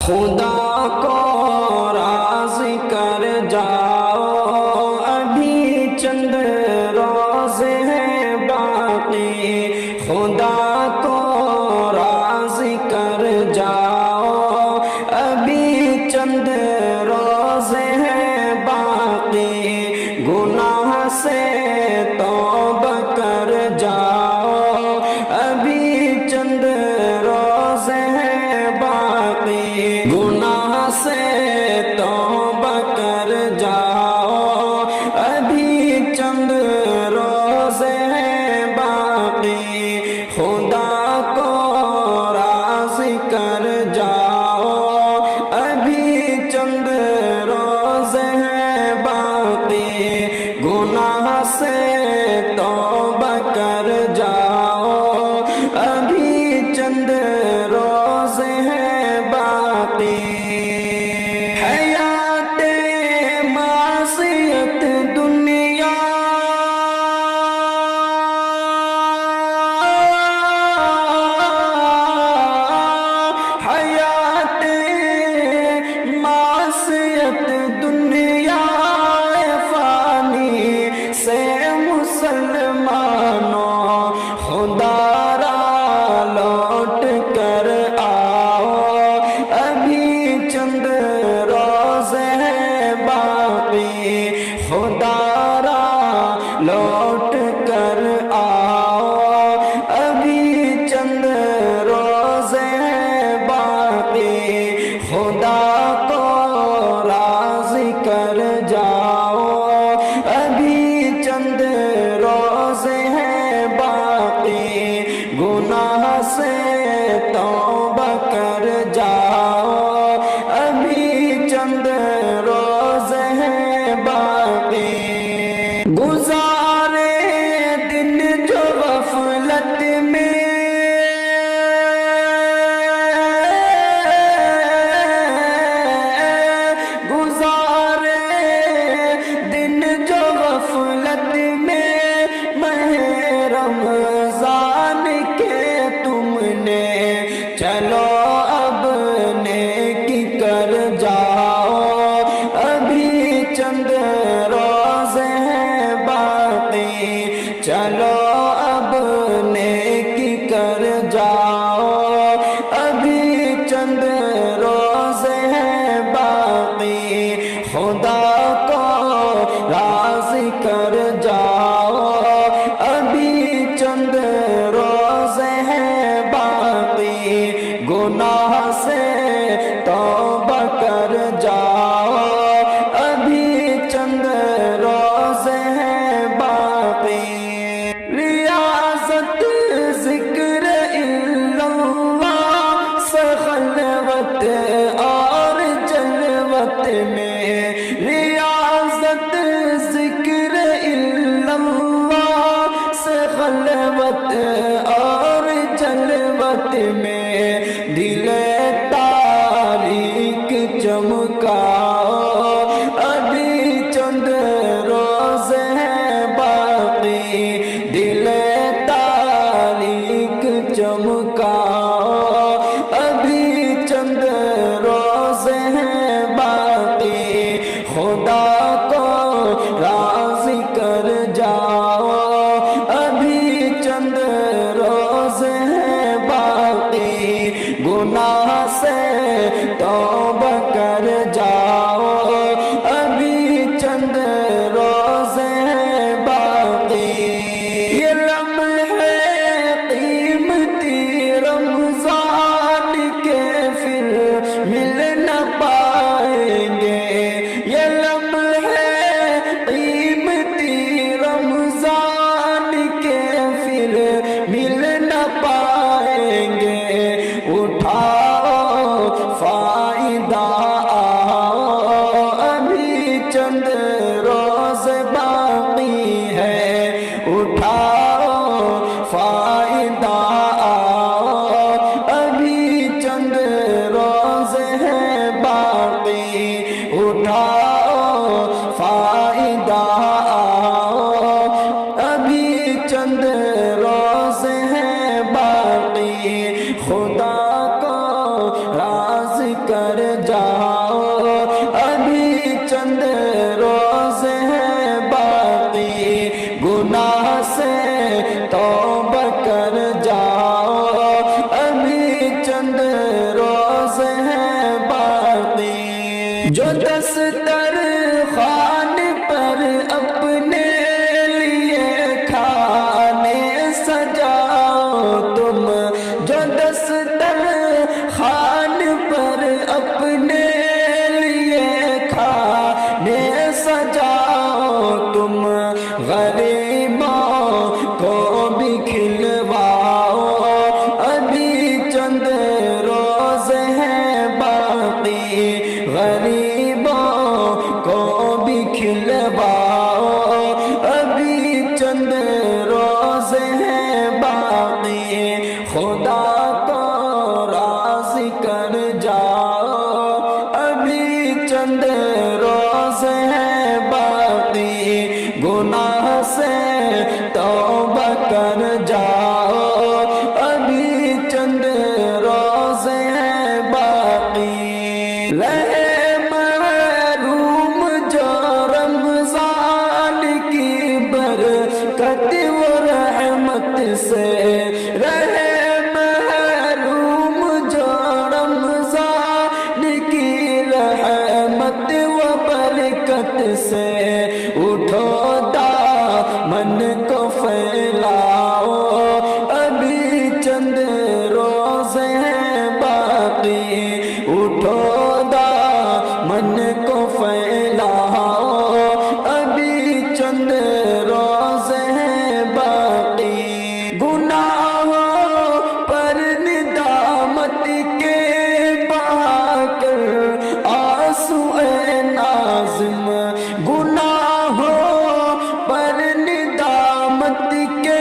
خدا کو راضی کر جاؤ، ابھی چند روزے ہیں باقی، خدا کو راضی کر جاؤ، ابھی چند روزے ہیں باقی، گناہ سے توبہ کر جاؤ، ابھی چند روزے ہیں باقی، گناہ سے توبہ کر جاؤ، ابھی چند روزے ہیں باقی، خدا کو راضی کر جاؤ، ابھی چند روزے ہیں باقی، گناہ سے توبہ کر جاؤ، ابھی چند روزے ہیں باقی۔ حیات معصیت دنیا حیات معصیت دنیا فانی سے مسلمانوں خدا را لوٹ کر آؤ، ابھی چند روزے ہیں باقی، خدا را لوٹ کر آؤ، ابھی چند روزے ہیں باقی، خدا کو راضی کر جاؤ، ابھی چند روزے ہیں باقی، گناہ سے توبہ کر جاؤ، ابھی چند روزے ہیں باقی۔ گزارے دن جو غفلت میں، گزارے دن جو غفلت میں، ماہ رمضان کے تم نے، چلو اب نیکی کر جاؤ، ابھی چند روزے ہیں باقی، چلو اب نیکی کر جاؤ، ابھی چند روزے ہیں باقی، خدا کو راضی کر جاؤ، ابھی چند روزے ہیں باقی، گناہ سے توبہ کر جاؤ، ابھی چند روزے ہیں باقی۔ ریاضت ذکر اللہ سے خلوت اور جلوت میں، ریاضت ذکر اللہ سے خلوت اور جلوت میں، دل تاریک چمکاؤ، ابھی چند روزے ہیں باقی، دل تاریک چمکاؤ، ابھی چند روزے ہیں باقی، خدا کو راضی کر جاؤ، ابھی چند روزے ہیں باقی، گناہ سے توبہ کر جاؤ، ابھی چند روزے ہیں باقی۔ یہ لمحے قیمتی رمضان کے پھر مل نہ پائیں گے، یہ لمحے قیمتی رمضان کے پھر مل نہ پائیں گے، اٹھاؤ فائدہ آؤ، ابھی چند روزے باقی ہے، اٹھاؤ فائدہ آؤ، ابھی چند روزے ہیں باقی، اٹھاؤ فائدہ آؤ، ابھی چند روزے ہیں باقی، خدا کو راضی کر سے توبہ کر جاؤ، ابھی چند روز ہیں باقی۔ جو دسترخوان پر اپنے لیے کھانے سجاؤ تم، جو دسترخوان پر اپنے لیے کھانے سجاؤ تم، غریبوں کو بھی کھلواؤ، ابھی چند روز ہیں باقی۔ غریبوں کو بھی کھلواؤ، ابھی چند روز ہیں باقی۔ خدا کو راضی کر جاؤ، ابھی چند روز ہیں باقی۔ گناہ سے توبہ کر جاؤ، ابھی چند روز ہیں باقی۔ رہے محروم جو رمضان کی برکت و رحمت سے، رہے محروم جو رمضان کی رحمت و برکت سے، اٹھو دامن کو پھیلاؤ، ابھی چند روز ہیں باقی۔ اٹھو دامن کو پھیلاؤ، ابھی چند روز ہیں باقی۔ گناہوں پر ندامت کے بہا کر آنسو اے ناظم، گناہوں پر ندامت کے